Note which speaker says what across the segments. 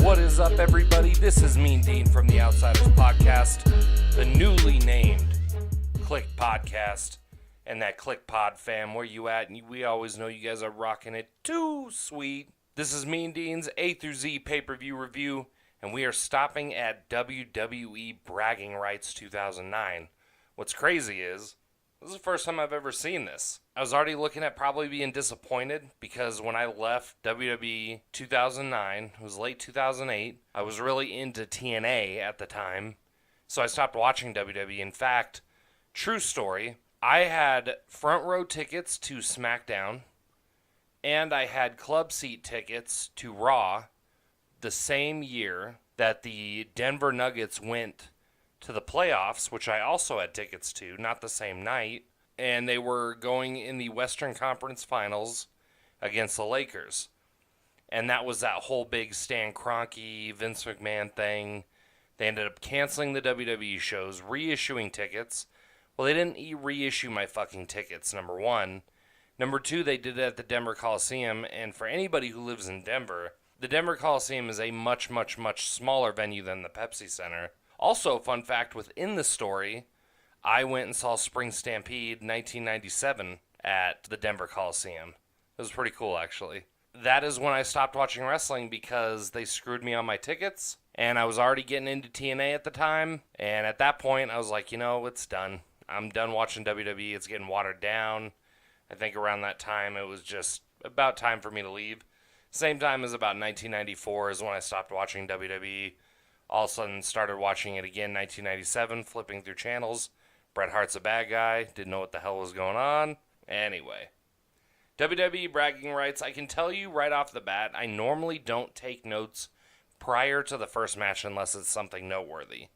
Speaker 1: What is up, everybody? This is Mean Dean from the Outsiders Podcast, the newly named Kliq Podcast, and that KliqPod fam. Where you at? And we always know you guys are rocking it too sweet. This is Mean Dean's A through Z pay-per-view review, and we are stopping at WWE Bragging Rights 2009. What's crazy is, this is the first time I've ever seen this. I was already looking at probably being disappointed because when I left WWE 2009, it was late 2008, I was really into TNA at the time, so I stopped watching WWE. In fact, true story, I had front row tickets to SmackDown, and I had club seat tickets to Raw the same year that the Denver Nuggets went to the playoffs, which I also had tickets to, not the same night, and they were going in the Western Conference Finals against the Lakers. And that was that whole big Stan Kroenke, Vince McMahon thing. They ended up canceling the WWE shows, reissuing tickets. Well, they didn't reissue my fucking tickets, number one. Number two, they did it at the Denver Coliseum, and for anybody who lives in Denver, the Denver Coliseum is a much, much, much smaller venue than the Pepsi Center. Also, fun fact within the story, I went and saw Spring Stampede 1997 at the Denver Coliseum. It was pretty cool, actually. That is when I stopped watching wrestling because they screwed me on my tickets, and I was already getting into TNA at the time, and at that point, I was like, you know, it's done. I'm done watching WWE. It's getting watered down. I think around that time, it was just about time for me to leave. Same time as about 1994 is when I stopped watching WWE. All of a sudden started watching it again, 1997, flipping through channels. Bret Hart's a bad guy, didn't know what the hell was going on. Anyway, WWE Bragging Rights, I can tell you right off the bat, I normally don't take notes prior to the first match unless it's something noteworthy.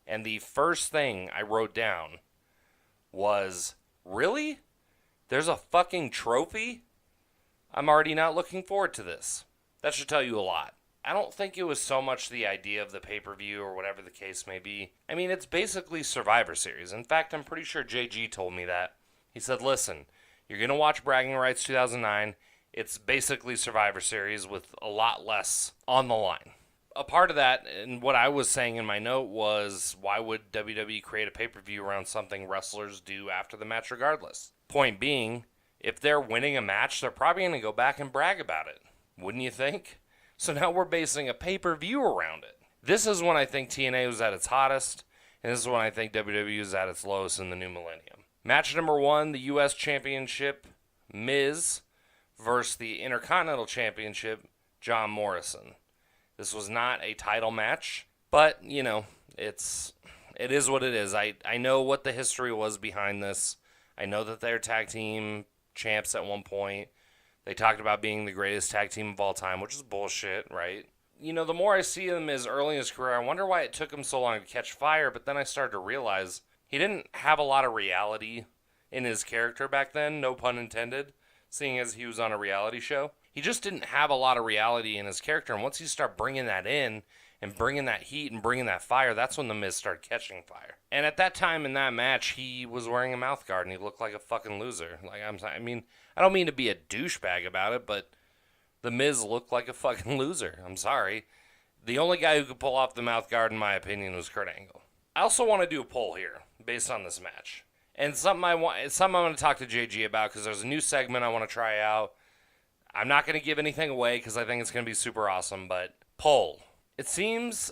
Speaker 1: And the first thing I wrote down was, really? There's a fucking trophy? I'm already not looking forward to this. That should tell you a lot. I don't think it was so much the idea of the pay-per-view or whatever the case may be. I mean, it's basically Survivor Series. In fact, I'm pretty sure JG told me that. He said, listen, you're going to watch Bragging Rights 2009. It's basically Survivor Series with a lot less on the line. A part of that, and what I was saying in my note was, why would WWE create a pay-per-view around something wrestlers do after the match regardless? Point being, if they're winning a match, they're probably going to go back and brag about it. Wouldn't you think? So now we're basing a pay-per-view around it. This is when I think TNA was at its hottest, and this is when I think WWE was at its lowest in the new millennium. Match number 1, the U.S. Championship, Miz, versus the Intercontinental Championship, John Morrison. This was not a title match, but, you know, it is what it is. I know what the history was behind this. I know that they're tag team champs at one point. They talked about being the greatest tag team of all time, which is bullshit, right? You know, the more I see him as early in his career, I wonder why it took him so long to catch fire, but then I started to realize he didn't have a lot of reality in his character back then, no pun intended, seeing as he was on a reality show. He just didn't have a lot of reality in his character, and once you start bringing that in, and bringing that heat and bringing that fire, that's when The Miz started catching fire. And at that time in that match, he was wearing a mouth guard, and he looked like a fucking loser. I don't mean to be a douchebag about it, but The Miz looked like a fucking loser. I'm sorry. The only guy who could pull off the mouth guard, in my opinion, was Kurt Angle. I also want to do a poll here, based on this match. And something I want to talk to JG about, because there's a new segment I want to try out. I'm not going to give anything away, because I think it's going to be super awesome, but poll. It seems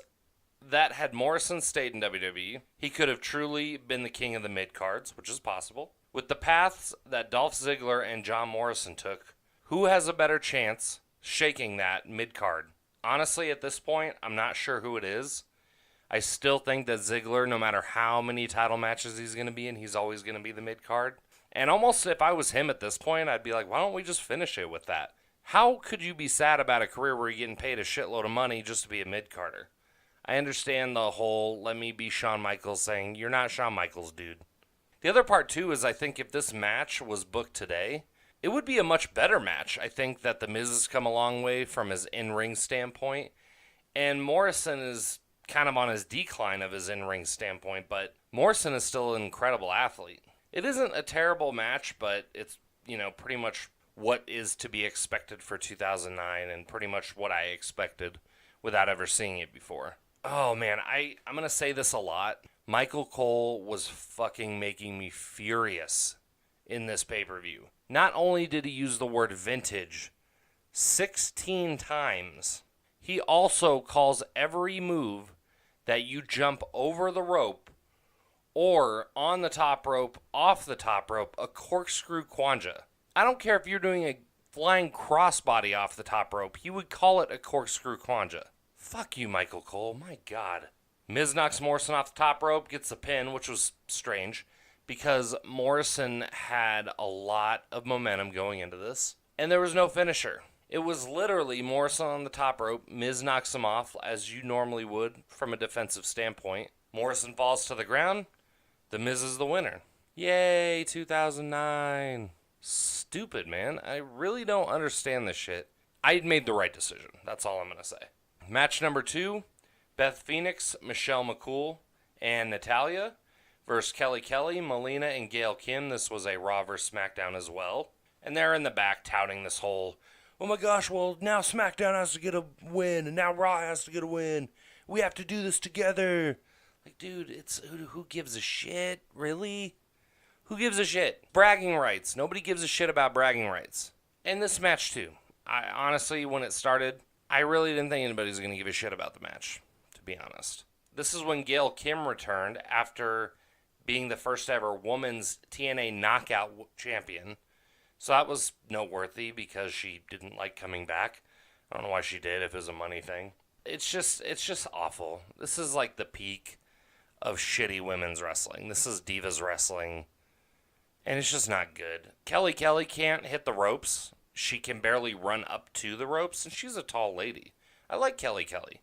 Speaker 1: that had Morrison stayed in WWE, he could have truly been the king of the mid-cards, which is possible. With the paths that Dolph Ziggler and John Morrison took, who has a better chance shaking that mid-card? Honestly, at this point, I'm not sure who it is. I still think that Ziggler, no matter how many title matches he's going to be in, he's always going to be the mid-card. And almost if I was him at this point, I'd be like, why don't we just finish it with that? How could you be sad about a career where you're getting paid a shitload of money just to be a mid-carder? I understand the whole, let me be Shawn Michaels saying, you're not Shawn Michaels, dude. The other part, too, is I think if this match was booked today, it would be a much better match. I think that The Miz has come a long way from his in-ring standpoint, and Morrison is kind of on his decline of his in-ring standpoint, but Morrison is still an incredible athlete. It isn't a terrible match, but it's pretty much what is to be expected for 2009 and pretty much what I expected without ever seeing it before. Oh man, I'm going to say this a lot. Michael Cole was fucking making me furious in this pay-per-view. Not only did he use the word vintage 16 times, he also calls every move that you jump over the rope or on the top rope, off the top rope, a corkscrew quanja. I don't care if you're doing a flying crossbody off the top rope, he would call it a corkscrew quanja. Fuck you, Michael Cole. My God. Miz knocks Morrison off the top rope, gets the pin, which was strange because Morrison had a lot of momentum going into this, and there was no finisher. It was literally Morrison on the top rope. Miz knocks him off, as you normally would from a defensive standpoint. Morrison falls to the ground. The Miz is the winner. Yay, 2009. Stupid, man. I really don't understand this shit. I made the right decision. That's all I'm going to say. Match number 2, Beth Phoenix, Michelle McCool, and Natalya versus Kelly Kelly, Melina, and Gail Kim. This was a Raw vs. SmackDown as well. And they're in the back touting this whole, oh my gosh, well, now SmackDown has to get a win, and now Raw has to get a win. We have to do this together. Like, dude, it's who gives a shit? Really? Who gives a shit? Bragging rights. Nobody gives a shit about bragging rights. And this match, too. I honestly, when it started, I really didn't think anybody was going to give a shit about the match, to be honest. This is when Gail Kim returned after being the first ever women's TNA Knockout champion. So that was noteworthy because she didn't like coming back. I don't know why she did, if it was a money thing. It's just awful. This is like the peak of shitty women's wrestling. This is Divas wrestling, and it's just not good. Kelly Kelly can't hit the ropes. She can barely run up to the ropes, and she's a tall lady. I like Kelly Kelly.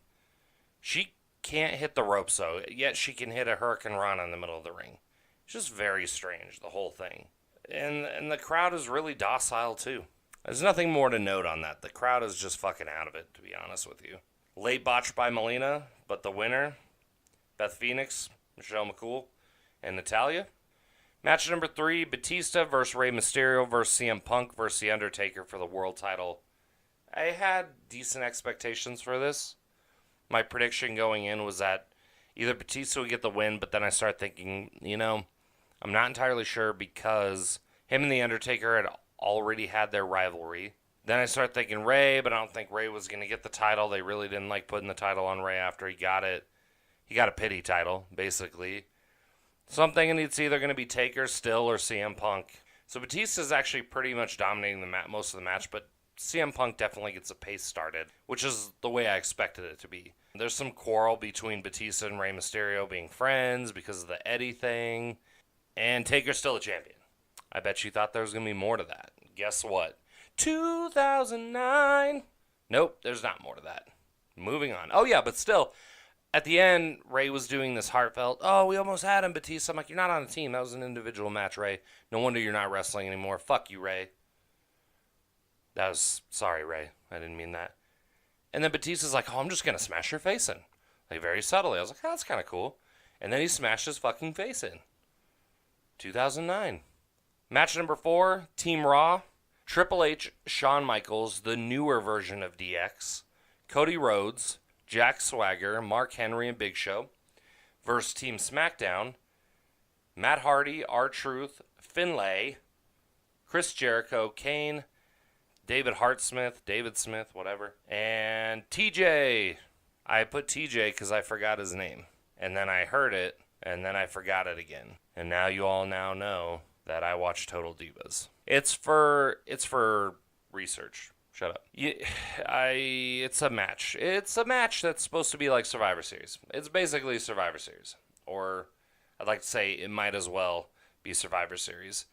Speaker 1: She can't hit the ropes, though, yet she can hit a Hurricane Rana in the middle of the ring. It's just very strange, the whole thing. And the crowd is really docile, too. There's nothing more to note on that. The crowd is just fucking out of it, to be honest with you. Late botch by Melina, but the winner, Beth Phoenix, Michelle McCool, and Natalya. Match number 3, Batista versus Rey Mysterio versus CM Punk versus The Undertaker for the world title. I had decent expectations for this. My prediction going in was that either Batista would get the win, but then I started thinking, I'm not entirely sure because him and The Undertaker had already had their rivalry. Then I started thinking Rey, but I don't think Rey was going to get the title. They really didn't like putting the title on Rey after he got it. He got a pity title, basically. So I'm thinking it's either going to be Taker still or CM Punk. So Batista's actually pretty much dominating most of the match, but CM Punk definitely gets a pace started, which is the way I expected it to be. There's some quarrel between Batista and Rey Mysterio being friends because of the Eddie thing, and Taker's still a champion. I bet you thought there was going to be more to that. Guess what? 2009. Nope, there's not more to that. Moving on. Oh yeah, but still, at the end, Rey was doing this heartfelt, oh, we almost had him, Batista. I'm like, you're not on a team. That was an individual match, Rey. No wonder you're not wrestling anymore. Fuck you, Rey. Sorry, Rey. I didn't mean that. And then Batista's like, oh, I'm just going to smash your face in. Like, very subtly. I was like, oh, that's kind of cool. And then he smashed his fucking face in. 2009. Match number 4, Team Raw. Triple H, Shawn Michaels, the newer version of DX. Cody Rhodes, Jack Swagger, Mark Henry, and Big Show versus Team SmackDown, Matt Hardy, R-Truth, Finlay, Chris Jericho, Kane, David Smith, whatever, and TJ. I put TJ because I forgot his name, and then I heard it, and then I forgot it again, and now you all now know that I watch Total Divas. It's for research. Shut up. It's a match. It's a match that's supposed to be like Survivor Series. It's basically Survivor Series. Or I'd like to say it might as well be Survivor Series.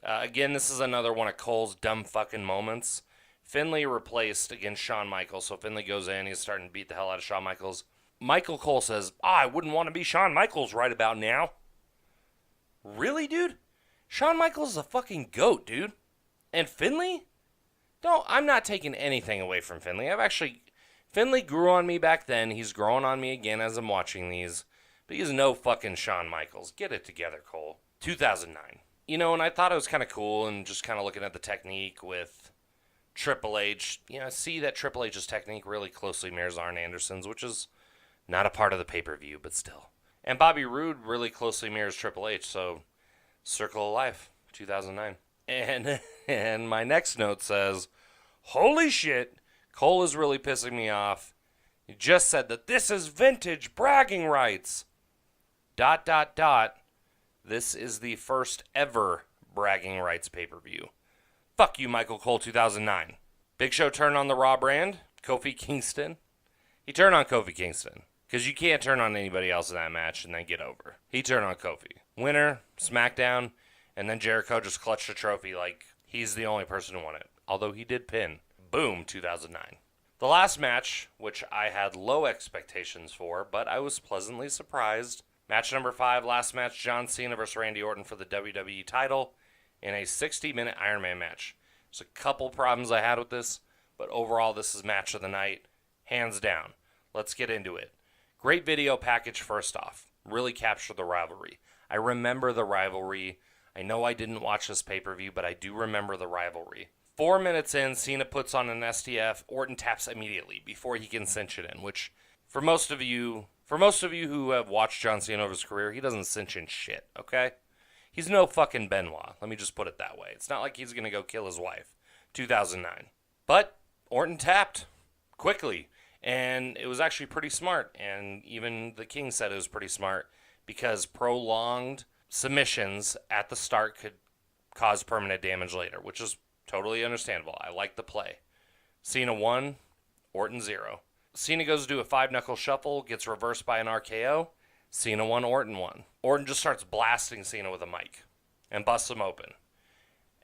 Speaker 1: Again, this is another one of Cole's dumb fucking moments. Finlay replaced against Shawn Michaels. So Finlay goes in. He's starting to beat the hell out of Shawn Michaels. Michael Cole says, I wouldn't want to be Shawn Michaels right about now. Really, dude? Shawn Michaels is a fucking goat, dude. And Finlay? I'm not taking anything away from Finlay. Finlay grew on me back then. He's growing on me again as I'm watching these. But he's no fucking Shawn Michaels. Get it together, Cole. 2009. And I thought it was kind of cool, and just kind of looking at the technique with Triple H, I see that Triple H's technique really closely mirrors Arn Anderson's, which is not a part of the pay-per-view, but still. And Bobby Roode really closely mirrors Triple H, so Circle of Life, 2009. And my next note says, holy shit, Cole is really pissing me off. He just said that this is vintage bragging rights. ... This is the first ever bragging rights pay-per-view. Fuck you, Michael Cole 2009. Big Show turned on the Raw brand. Kofi Kingston. He turned on Kofi Kingston. Because you can't turn on anybody else in that match and then get over. He turned on Kofi. Winner, SmackDown, and then Jericho just clutched the trophy like he's the only person who won it. Although he did pin. Boom, 2009. The last match, which I had low expectations for, but I was pleasantly surprised. Match number 5, last match, John Cena versus Randy Orton for the WWE title in a 60-minute Iron Man match. There's a couple problems I had with this, but overall this is match of the night, hands down. Let's get into it. Great video package first off. Really captured the rivalry. I remember the rivalry. I know I didn't watch this pay-per-view, but I do remember the rivalry. 4 minutes in, Cena puts on an STF. Orton taps immediately before he can cinch it in, which for most of you who have watched John Cena over his career, he doesn't cinch in shit, okay? He's no fucking Benoit. Let me just put it that way. It's not like he's going to go kill his wife. 2009. But Orton tapped quickly, and it was actually pretty smart, and even the King said it was pretty smart because prolonged submissions at the start could cause permanent damage later, which is totally understandable. I like the play. Cena 1, Orton 0. Cena goes to do a 5-knuckle shuffle, gets reversed by an RKO. Cena 1, Orton 1. Orton just starts blasting Cena with a mic and busts him open.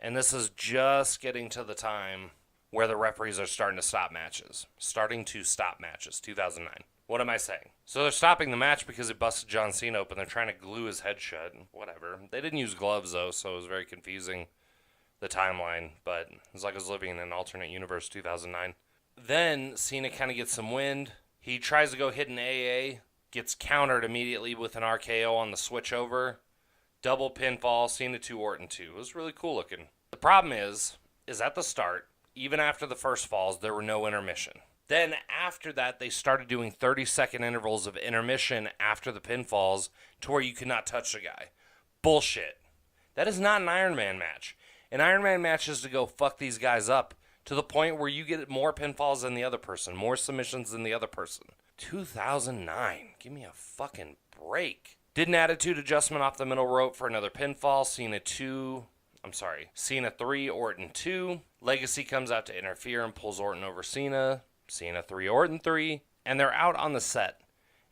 Speaker 1: And this is just getting to the time where the referees are starting to stop matches. 2009. What am I saying? So they're stopping the match because it busted John Cena open. They're trying to glue his head shut. Whatever. They didn't use gloves, though, so it was very confusing, the timeline. But it's like I was living in an alternate universe, 2009. Then Cena kind of gets some wind. He tries to go hit an AA. Gets countered immediately with an RKO on the switch over. Double pinfall, Cena 2, Orton 2. It was really cool looking. The problem is at the start, even after the first falls, there were no intermission. Then after that, they started doing 30-second intervals of intermission after the pinfalls to where you could not touch the guy. Bullshit. That is not an Iron Man match. An Iron Man match is to go fuck these guys up to the point where you get more pinfalls than the other person, more submissions than the other person. 2009. Give me a fucking break. Did an attitude adjustment off the middle rope for another pinfall. Cena 3, Orton 2. Legacy comes out to interfere and pulls Orton over Cena. Cena 3, Orton 3. And they're out on the set.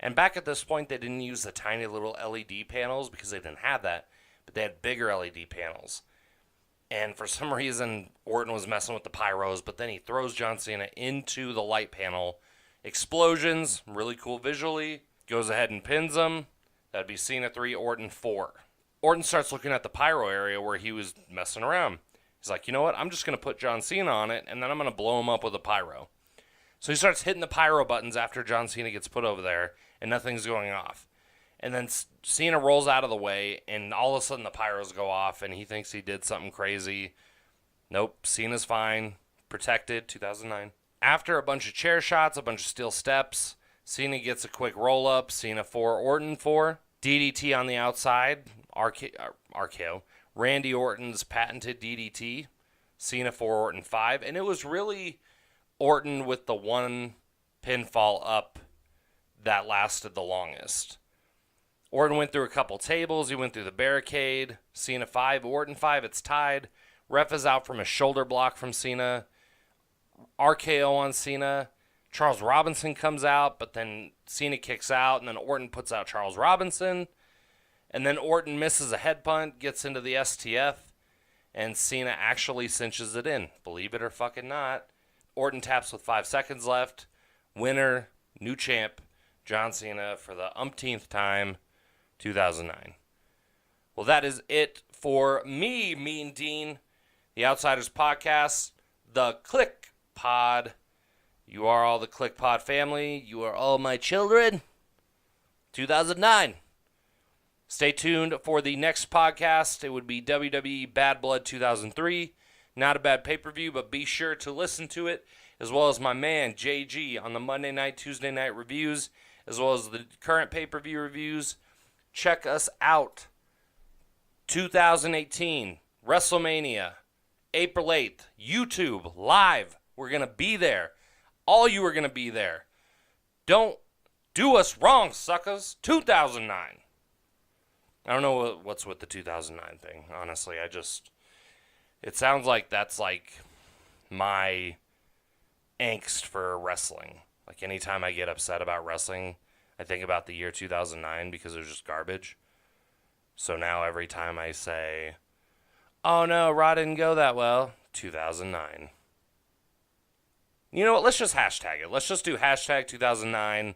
Speaker 1: And back at this point, they didn't use the tiny little LED panels because they didn't have that. But they had bigger LED panels. And for some reason, Orton was messing with the pyros. But then he throws John Cena into the light panel. Explosions, really cool visually. Goes ahead and pins him. That'd be Cena 3, Orton 4. Orton starts looking at the pyro area where he was messing around. He's like, you know what? I'm just going to put John Cena on it, and then I'm going to blow him up with a pyro. So he starts hitting the pyro buttons after John Cena gets put over there, and nothing's going off. And then Cena rolls out of the way, and all of a sudden the pyros go off, and he thinks he did something crazy. Nope, Cena's fine. Protected, 2009. After a bunch of chair shots, a bunch of steel steps, Cena gets a quick roll-up. Cena 4, Orton 4. DDT on the outside. RKO. Randy Orton's patented DDT. Cena 4, Orton 5. And it was really Orton with the one pinfall up that lasted the longest. Orton went through a couple tables. He went through the barricade. Cena 5, Orton 5. It's tied. Ref is out from a shoulder block from Cena. RKO on Cena. Charles Robinson comes out, but then Cena kicks out, and then Orton puts out Charles Robinson. And then Orton misses a head punt, gets into the STF, and Cena actually cinches it in. Believe it or fucking not. Orton taps with 5 seconds left. Winner, new champ, John Cena for the umpteenth time, 2009. Well, that is it for me, Mean Dean, the Outsiders Podcast, the KliqPod. You are all the KliqPod family. You are all my children. 2009. Stay tuned for the next podcast. It would be WWE Bad Blood 2003. Not a bad pay-per-view, but be sure to listen to it, as well as my man JG on the Monday night, Tuesday night reviews, as well as the current pay-per-view reviews. Check us out. 2018, WrestleMania, April 8th, YouTube, live. We're going to be there. All you are going to be there. Don't do us wrong, suckers. 2009. I don't know what's with the 2009 thing, honestly. It sounds like that's like my angst for wrestling. Like anytime I get upset about wrestling, I think about the year 2009 because it was just garbage. So now every time I say, oh no, Raw didn't go that well, 2009. You know what? Let's just hashtag it. Let's just do hashtag 2009,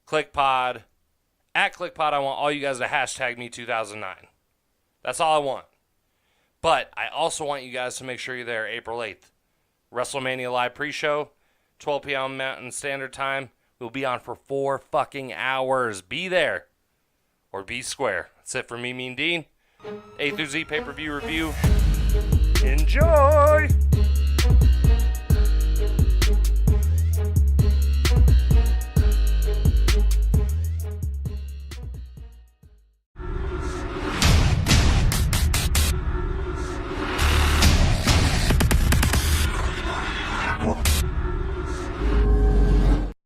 Speaker 1: KliqPod. At KliqPod, I want all you guys to hashtag me 2009. That's all I want. But I also want you guys to make sure you're there April 8th. WrestleMania Live pre-show, 12 p.m. Mountain Standard Time. We'll be on for 4 fucking hours. Be there. Or be square. That's it for me, Mean Dean. A through Z pay-per-view review. Enjoy!